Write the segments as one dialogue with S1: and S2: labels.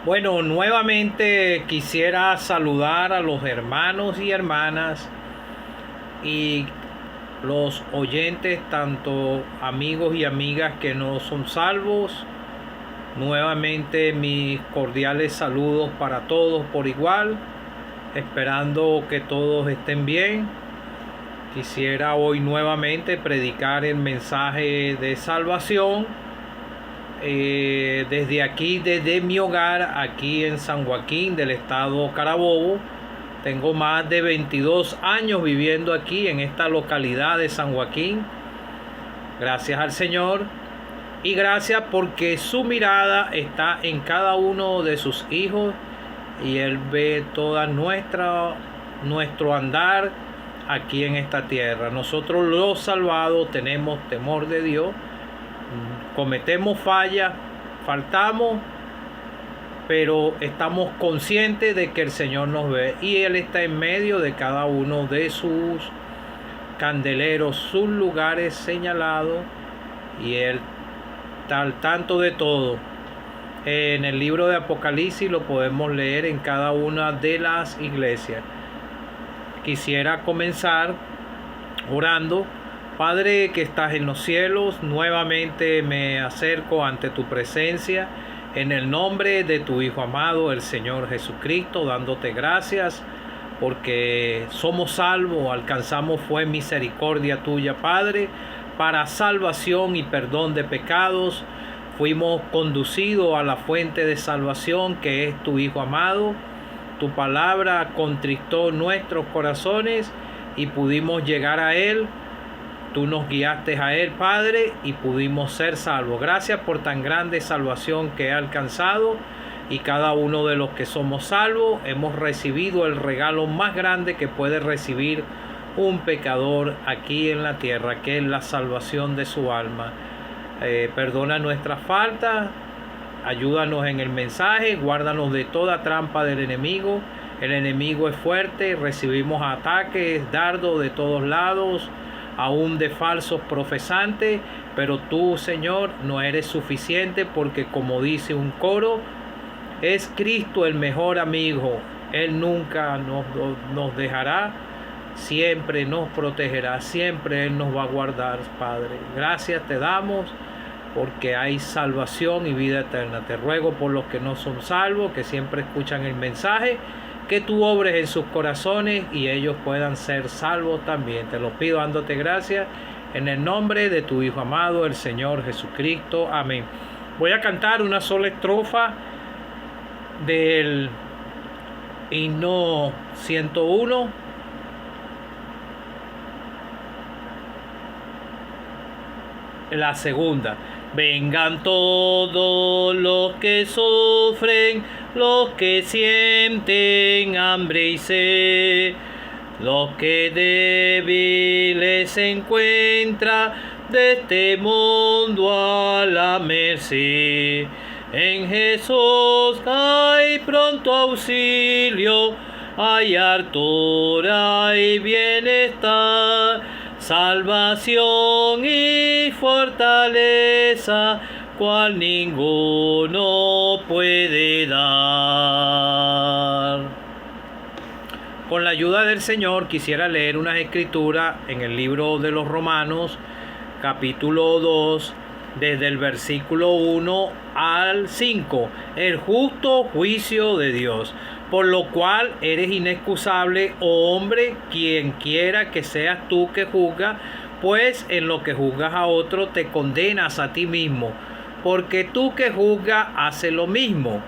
S1: Bueno, nuevamente quisiera saludar a los hermanos y hermanas y los oyentes, tanto amigos y amigas que no son salvos. Nuevamente mis cordiales saludos para todos por igual, esperando que todos estén bien. Quisiera hoy nuevamente predicar el mensaje de salvación desde aquí, desde mi hogar, aquí en San Joaquín del estado Carabobo. Tengo más de 22 años viviendo aquí en esta localidad de San Joaquín. Gracias al Señor y gracias porque su mirada está en cada uno de sus hijos y Él ve toda nuestro andar aquí en esta tierra. Nosotros los salvados tenemos temor de Dios. Cometemos fallas, faltamos, pero estamos conscientes de que el Señor nos ve y Él está en medio de cada uno de sus candeleros, sus lugares señalados, y Él está al tanto de todo. En el libro de Apocalipsis lo podemos leer en cada una de las iglesias. Quisiera comenzar orando. Padre que estás en los cielos, nuevamente me acerco ante tu presencia en el nombre de tu Hijo amado, el Señor Jesucristo, dándote gracias porque somos salvos, alcanzamos fue misericordia tuya, Padre, para salvación y perdón de pecados. Fuimos conducidos a la fuente de salvación que es tu Hijo amado. Tu palabra contristó nuestros corazones y pudimos llegar a Él. Tú nos guiaste a Él, Padre, y pudimos ser salvos. Gracias por tan grande salvación que he alcanzado, y cada uno de los que somos salvos hemos recibido el regalo más grande que puede recibir un pecador aquí en la tierra, que es la salvación de su alma. Perdona nuestras faltas, ayúdanos en el mensaje, guárdanos de toda trampa del enemigo. El enemigo es fuerte, recibimos ataques, dardos de todos lados, aún de falsos profesantes, pero tú, Señor, no eres suficiente, porque como dice un coro, es Cristo el mejor amigo. Él nunca nos dejará, siempre nos protegerá, siempre Él nos va a guardar, Padre. Gracias te damos porque hay salvación y vida eterna. Te ruego por los que no son salvos, que siempre escuchan el mensaje, que tú obres en sus corazones y ellos puedan ser salvos también. Te lo pido dándote gracias en el nombre de tu Hijo amado, el Señor Jesucristo. Amén. Voy a cantar una sola estrofa del himno 101. La segunda. Vengan todos los que sufren, los que sienten hambre y sed, los que débiles se encuentran de este mundo a la merced. En Jesús hay pronto auxilio, hay hartura y bienestar, salvación y fortaleza, cual ninguno puede dar. Con la ayuda del Señor quisiera leer unas escrituras en el libro de los Romanos, capítulo 2, desde el versículo 1 al 5. El justo juicio de Dios, por lo cual eres inexcusable, oh hombre, quien quiera que seas tú que juzgas, pues en lo que juzgas a otro te condenas a ti mismo, porque tú que juzgas haces lo mismo.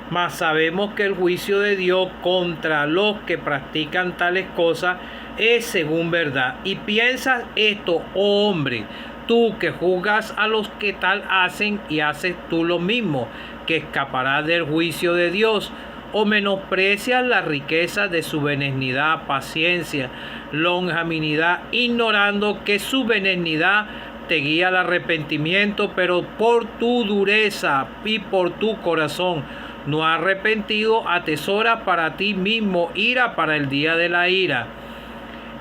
S1: Mas sabemos que el juicio de Dios contra los que practican tales cosas es según verdad. Y piensas esto, oh hombre, tú que juzgas a los que tal hacen y haces tú lo mismo, que escaparás del juicio de Dios. O menosprecias la riqueza de su benignidad, paciencia, longanimidad, ignorando que su benignidad te guía al arrepentimiento, pero por tu dureza y por tu corazón no arrepentido atesora para ti mismo ira para el día de la ira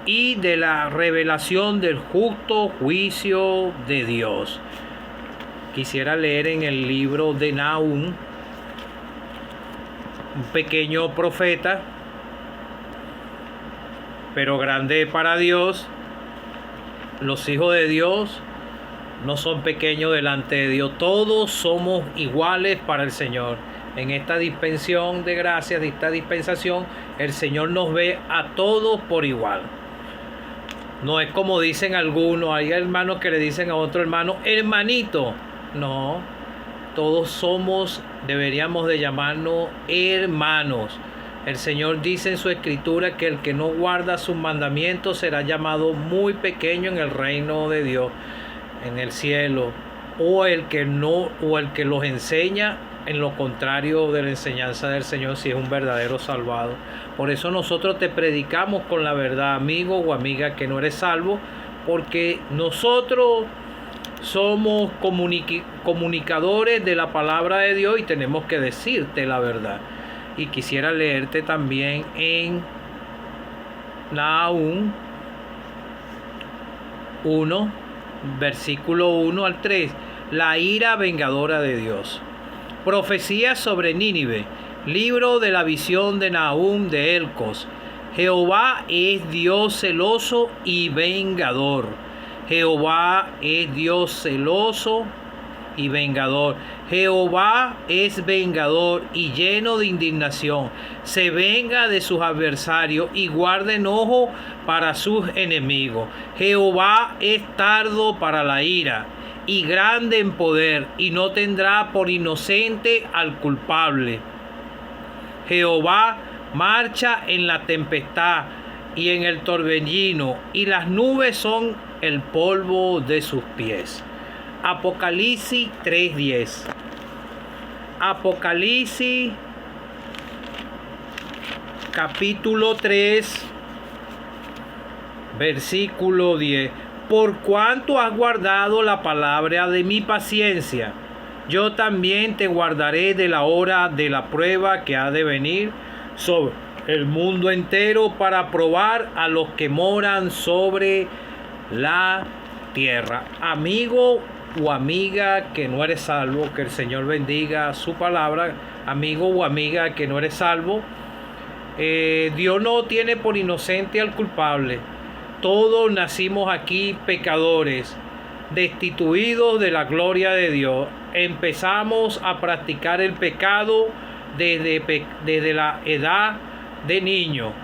S1: y de la revelación del justo juicio de Dios. Quisiera leer en el libro de Nahum, un pequeño profeta, pero grande para Dios. Los hijos de Dios no son pequeños delante de Dios. Todos somos iguales para el Señor. En esta dispensación de gracias, de esta dispensación, el Señor nos ve a todos por igual. No es como dicen algunos, hay hermanos que le dicen a otro hermano, hermanito. No, todos somos, deberíamos de llamarnos hermanos. El Señor dice en su escritura que el que no guarda sus mandamientos será llamado muy pequeño en el reino de Dios, en el cielo, o el que los enseña en lo contrario de la enseñanza del Señor, si es un verdadero salvado. Por eso nosotros te predicamos con la verdad, amigo o amiga, que no eres salvo, porque nosotros somos comunicadores de la palabra de Dios y tenemos que decirte la verdad. Y quisiera leerte también en Nahum 1, versículo 1 al 3, la ira vengadora de Dios. Profecía sobre Nínive, libro de la visión de Nahum de Elcos. Jehová es Dios celoso y vengador. Jehová es Dios celoso y vengador. Jehová es vengador y lleno de indignación. Se venga de sus adversarios y guarda enojo para sus enemigos. Jehová es tardo para la ira y grande en poder, y no tendrá por inocente al culpable. Jehová marcha en la tempestad y en el torbellino, y las nubes son el polvo de sus pies. Apocalipsis 3:10. Apocalipsis capítulo 3, versículo 10. Por cuanto has guardado la palabra de mi paciencia, yo también te guardaré de la hora de la prueba que ha de venir sobre el mundo entero, para probar a los que moran sobre la tierra. Amigo o amiga que no eres salvo, que el Señor bendiga su palabra. Amigo o amiga que no eres salvo, Dios no tiene por inocente al culpable. Todos nacimos aquí pecadores, destituidos de la gloria de Dios. Empezamos a practicar el pecado desde la edad de niño.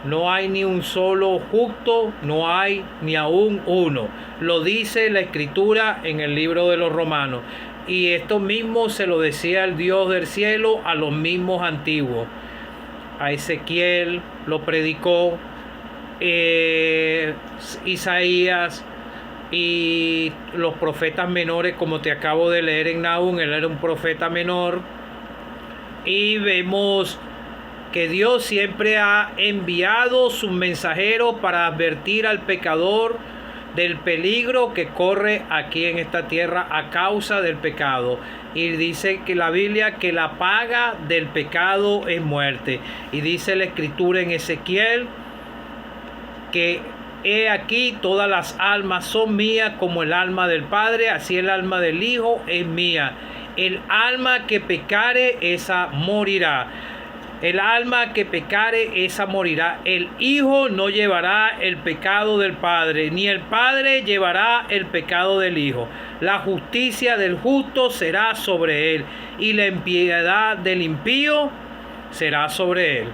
S1: No hay ni un solo justo, no hay ni aún uno. Lo dice la Escritura en el libro de los Romanos. Y esto mismo se lo decía el Dios del cielo a los mismos antiguos. A Ezequiel lo predicó, Isaías y los profetas menores, como te acabo de leer en Nahum. Él era un profeta menor. Y vemos que Dios siempre ha enviado sus mensajeros para advertir al pecador del peligro que corre aquí en esta tierra a causa del pecado. Y dice que la Biblia que la paga del pecado es muerte. Y dice la Escritura en Ezequiel que he aquí todas las almas son mías, como el alma del Padre, así el alma del Hijo es mía. El alma que pecare, esa morirá. El alma que pecare, esa morirá. El Hijo no llevará el pecado del Padre, ni el Padre llevará el pecado del Hijo. La justicia del justo será sobre él, y la impiedad del impío será sobre él.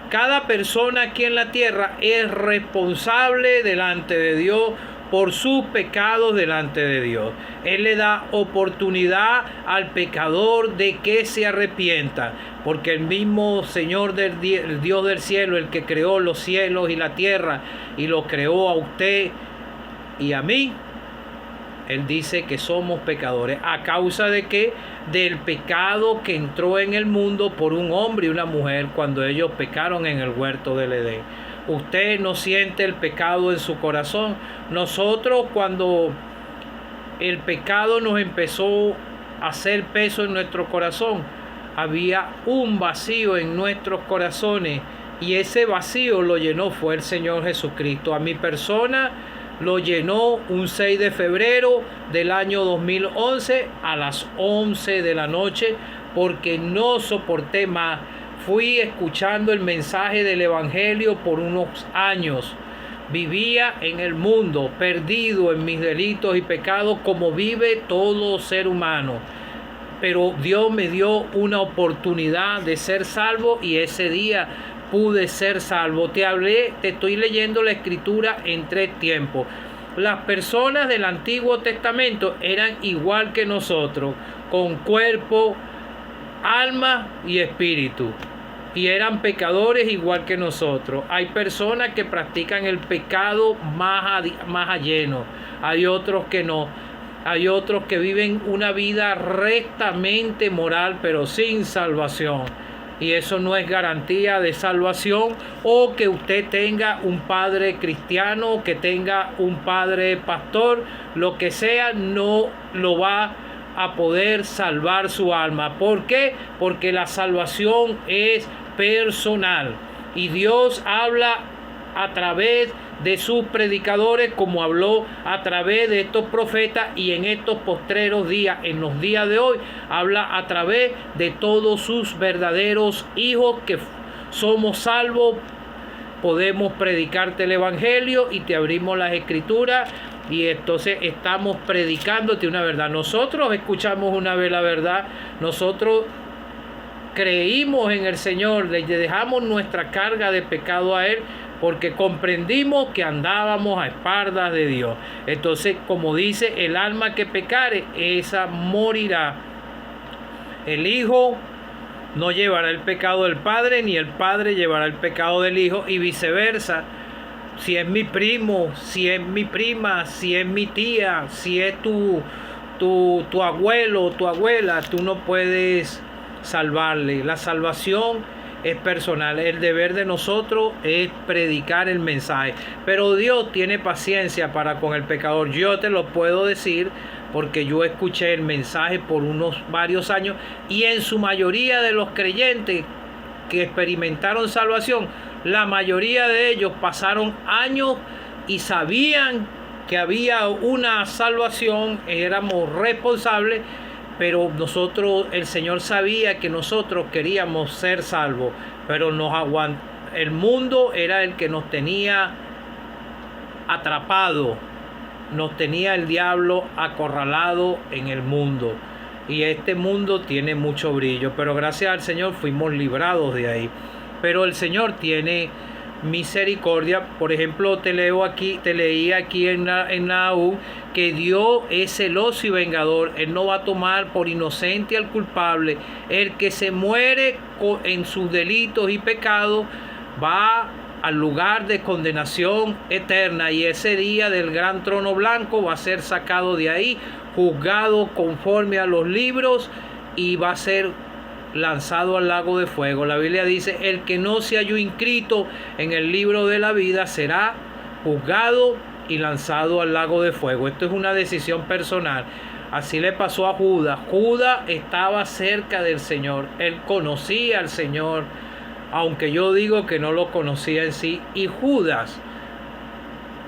S1: Cada persona aquí en la tierra es responsable delante de Dios por sus pecados delante de Dios. Él le da oportunidad al pecador de que se arrepienta, porque el mismo Señor el Dios del cielo, el que creó los cielos y la tierra y lo creó a usted y a mí, Él dice que somos pecadores. ¿A causa de qué? Del pecado que entró en el mundo por un hombre y una mujer cuando ellos pecaron en el huerto del Edén. Usted no siente el pecado en su corazón. Nosotros, cuando el pecado nos empezó a hacer peso en nuestro corazón, había un vacío en nuestros corazones, y ese vacío lo llenó fue el Señor Jesucristo. A mi persona lo llenó un 6 de febrero del año 2011 a las 11 de la noche, porque no soporté más. fui escuchando el mensaje del Evangelio por unos años. Vivía en el mundo, perdido en mis delitos y pecados, como vive todo ser humano. Pero Dios me dio una oportunidad de ser salvo y ese día pude ser salvo. Te estoy leyendo la Escritura en 3 tiempos. Las personas del Antiguo Testamento eran igual que nosotros, con cuerpo, alma y espíritu. Y eran pecadores igual que nosotros. Hay personas que practican el pecado más a lleno. Hay otros que no. Hay otros que viven una vida rectamente moral, pero sin salvación. Y eso no es garantía de salvación, o que usted tenga un padre cristiano, que tenga un padre pastor, lo que sea, no lo va a poder salvar su alma. ¿Por qué? Porque la salvación es personal y Dios habla a través de sus predicadores, como habló a través de estos profetas, y en estos postreros días, en los días de hoy, habla a través de todos sus verdaderos hijos que somos salvos. Podemos predicarte el Evangelio y te abrimos las Escrituras y entonces estamos predicándote una verdad. Nosotros escuchamos una vez la verdad, nosotros creímos en el Señor, le dejamos nuestra carga de pecado a Él, porque comprendimos que andábamos a espaldas de Dios. Entonces, como dice, el alma que pecare, esa morirá. El Hijo no llevará el pecado del Padre, ni el Padre llevará el pecado del Hijo, y viceversa. Si es mi primo, si es mi prima, si es mi tía, si es tu abuelo o tu abuela, tú no puedes salvarle. La salvación es personal. El deber de nosotros es predicar el mensaje. Pero Dios tiene paciencia para con el pecador. Yo te lo puedo decir porque yo escuché el mensaje por varios años, y en su mayoría de los creyentes que experimentaron salvación, la mayoría de ellos pasaron años y sabían que había una salvación, éramos responsables, pero nosotros, el Señor sabía que nosotros queríamos ser salvos, pero el mundo era el que nos tenía atrapado, nos tenía el diablo acorralado en el mundo, y este mundo tiene mucho brillo, pero gracias al Señor fuimos librados de ahí. Pero el Señor tiene misericordia. Por ejemplo, te leí aquí en Nahum que Dios es celoso y vengador. Él no va a tomar por inocente al culpable. El que se muere en sus delitos y pecados va al lugar de condenación eterna, y ese día del gran trono blanco va a ser sacado de ahí, juzgado conforme a los libros, y va a ser lanzado al lago de fuego. La Biblia dice: el que no se halló inscrito en el libro de la vida será juzgado y lanzado al lago de fuego. Esto es una decisión personal. Así le pasó a Judas. Judas estaba cerca del Señor, él conocía al Señor, aunque yo digo que no lo conocía en sí, y Judas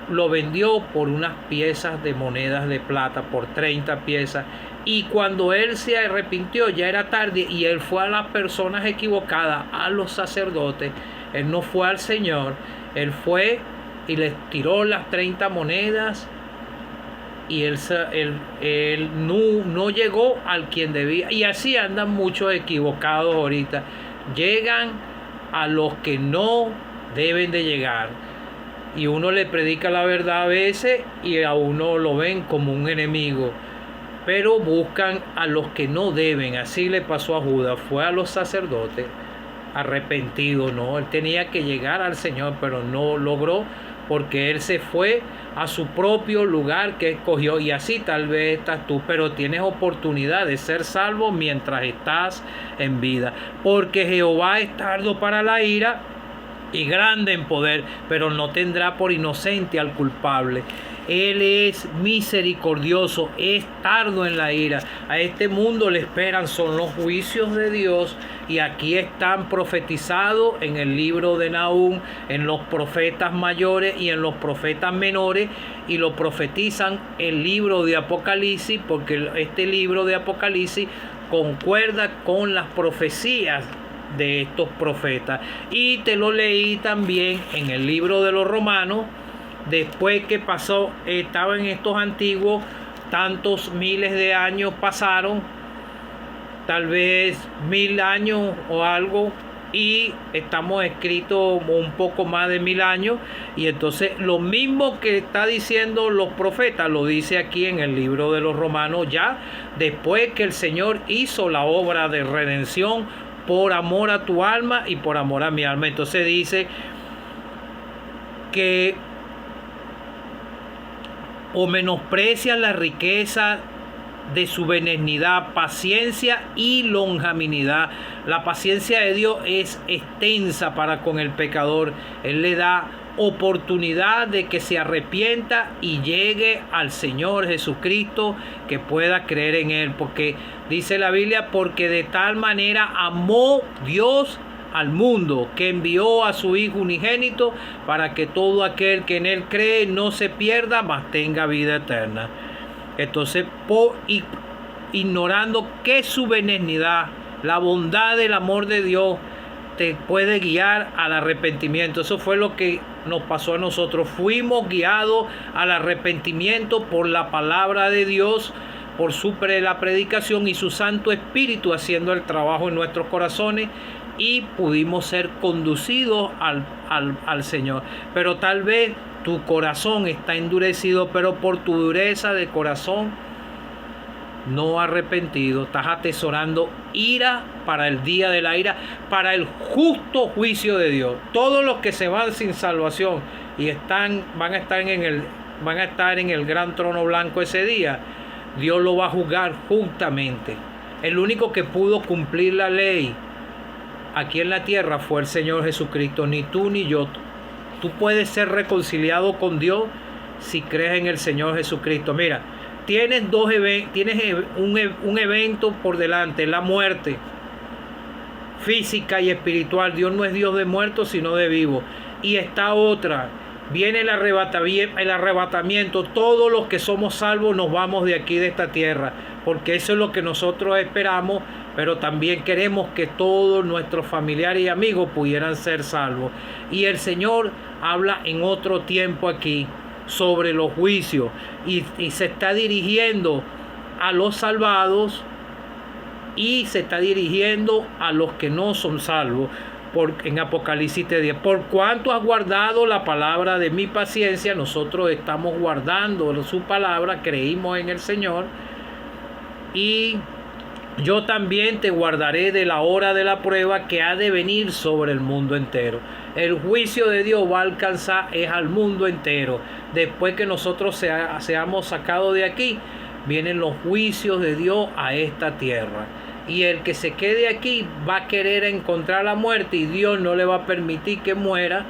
S1: lo vendió por unas piezas de monedas de plata, por 30 piezas. Y cuando él se arrepintió, ya era tarde, y él fue a las personas equivocadas, a los sacerdotes. Él no fue al Señor, él fue y les tiró las 30 monedas, y él no llegó al quien debía. Y así andan muchos equivocados ahorita. Llegan a los que no deben de llegar. Y uno le predica la verdad a veces y a uno lo ven como un enemigo. Pero buscan a los que no deben. Así le pasó a Judas. Fue a los sacerdotes arrepentido, ¿no? Él tenía que llegar al Señor, pero no logró, porque él se fue a su propio lugar que escogió. Y así tal vez estás tú, pero tienes oportunidad de ser salvo mientras estás en vida. Porque Jehová es tardo para la ira y grande en poder, pero no tendrá por inocente al culpable. Él es misericordioso, es tardo en la ira. A este mundo le esperan son los juicios de Dios, y aquí están profetizados en el libro de Nahum, en los profetas mayores y en los profetas menores, y lo profetizan el libro de Apocalipsis, porque este libro de Apocalipsis concuerda con las profecías de estos profetas. Y te lo leí también en el libro de los Romanos, después que pasó, estaba en estos antiguos, tantos miles de años pasaron, tal vez 1000 años o algo, y estamos escritos un poco más de 1000 años, y entonces lo mismo que está diciendo los profetas lo dice aquí en el libro de los Romanos, ya después que el Señor hizo la obra de redención por amor a tu alma y por amor a mi alma. Entonces dice que o menosprecian la riqueza de su benignidad, paciencia y longanimidad. La paciencia de Dios es extensa para con el pecador. Él le da oportunidad de que se arrepienta y llegue al Señor Jesucristo, que pueda creer en Él, porque dice la Biblia, porque de tal manera amó Dios al mundo, que envió a su Hijo unigénito, para que todo aquel que en Él cree no se pierda, mas tenga vida eterna. Entonces, ignorando que su benignidad, la bondad del amor de Dios te puede guiar al arrepentimiento. Eso fue lo que nos pasó a nosotros. Fuimos guiados al arrepentimiento por la palabra de Dios, por la predicación y su Santo Espíritu haciendo el trabajo en nuestros corazones, y pudimos ser conducidos al Señor. Pero tal vez tu corazón está endurecido, pero por tu dureza de corazón no arrepentido, estás atesorando ira para el día de la ira, para el justo juicio de Dios. Todos los que se van sin salvación y van a estar en el gran trono blanco ese día, Dios lo va a juzgar justamente. El único que pudo cumplir la ley aquí en la tierra fue el Señor Jesucristo, ni tú ni yo. Tú puedes ser reconciliado con Dios si crees en el Señor Jesucristo. Mira, tienes un evento por delante, la muerte física y espiritual. Dios no es Dios de muertos, sino de vivos. Y está otra, viene el arrebatamiento. Todos los que somos salvos nos vamos de aquí, de esta tierra, porque eso es lo que nosotros esperamos, pero también queremos que todos nuestros familiares y amigos pudieran ser salvos. Y el Señor habla en otro tiempo aquí sobre los juicios, y se está dirigiendo a los salvados y se está dirigiendo a los que no son salvos. En Apocalipsis 10, por cuanto has guardado la palabra de mi paciencia. Nosotros estamos guardando su palabra, creímos en el Señor, y yo también te guardaré de la hora de la prueba que ha de venir sobre el mundo entero. El juicio de Dios va a alcanzar al mundo entero. Después que nosotros seamos sacados de aquí, vienen los juicios de Dios a esta tierra. Y el que se quede aquí va a querer encontrar la muerte, y Dios no le va a permitir que muera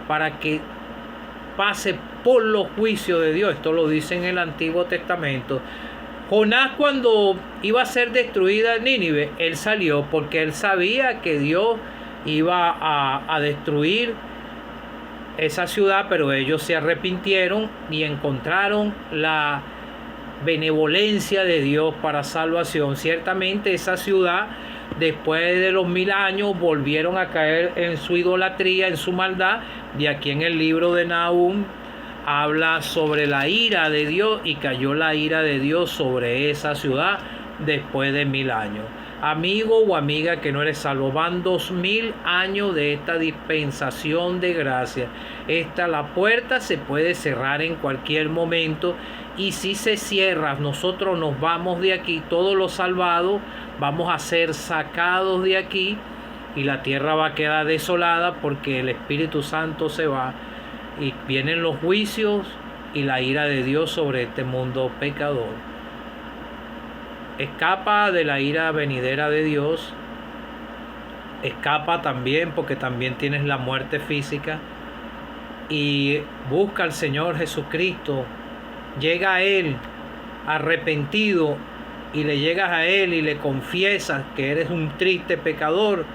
S1: para que pase por los juicios de Dios. Esto lo dice en el Antiguo Testamento. Jonás, cuando iba a ser destruida Nínive, él salió porque él sabía que Dios iba a destruir esa ciudad, pero ellos se arrepintieron y encontraron la benevolencia de Dios para salvación. Ciertamente esa ciudad, después de los 1000 años, volvieron a caer en su idolatría, en su maldad, y aquí en el libro de Nahum habla sobre la ira de Dios, y cayó la ira de Dios sobre esa ciudad después de 1000 años. Amigo o amiga que no eres salvo, van 2000 años de esta dispensación de gracia. La puerta se puede cerrar en cualquier momento, y si se cierra, nosotros nos vamos de aquí, todos los salvados vamos a ser sacados de aquí, y la tierra va a quedar desolada porque el Espíritu Santo se va, y vienen los juicios y la ira de Dios sobre este mundo pecador. Escapa de la ira venidera de Dios, escapa también porque también tienes la muerte física, y busca al Señor Jesucristo. Llega a Él arrepentido, y le llegas a Él y le confiesas que eres un triste pecador,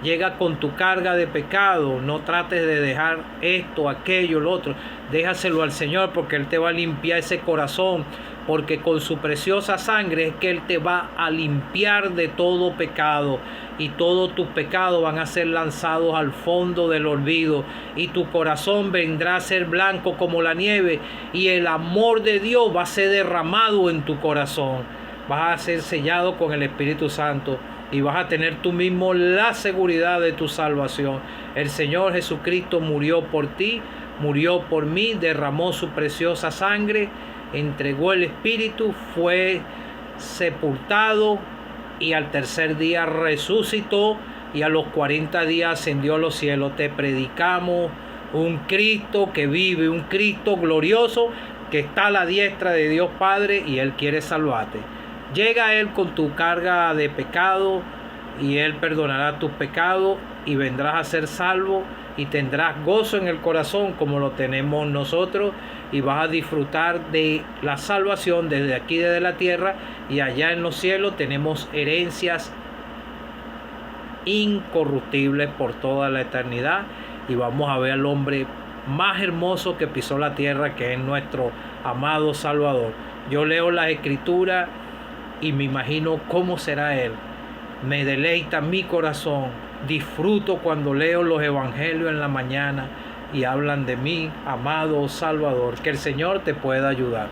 S1: Llega con tu carga de pecado. No trates de dejar esto, aquello, lo otro. Déjaselo al Señor, porque Él te va a limpiar ese corazón. Porque con su preciosa sangre es que Él te va a limpiar de todo pecado. Y todos tus pecados van a ser lanzados al fondo del olvido. Y tu corazón vendrá a ser blanco como la nieve. Y el amor de Dios va a ser derramado en tu corazón. Vas a ser sellado con el Espíritu Santo. Y vas a tener tú mismo la seguridad de tu salvación. El Señor Jesucristo murió por ti, murió por mí, derramó su preciosa sangre, entregó el Espíritu, fue sepultado y al tercer día resucitó y a los 40 días ascendió a los cielos. Te predicamos un Cristo que vive, un Cristo glorioso que está a la diestra de Dios Padre y Él quiere salvarte. Llega a Él con tu carga de pecado y Él perdonará tus pecados y vendrás a ser salvo y tendrás gozo en el corazón como lo tenemos nosotros y vas a disfrutar de la salvación desde aquí, desde la tierra, y allá en los cielos tenemos herencias incorruptibles por toda la eternidad y vamos a ver al hombre más hermoso que pisó la tierra, que es nuestro amado Salvador. Yo leo las Escrituras y me imagino cómo será Él. Me deleita mi corazón. Disfruto cuando leo los evangelios en la mañana y hablan de mí, amado Salvador. Que el Señor te pueda ayudar.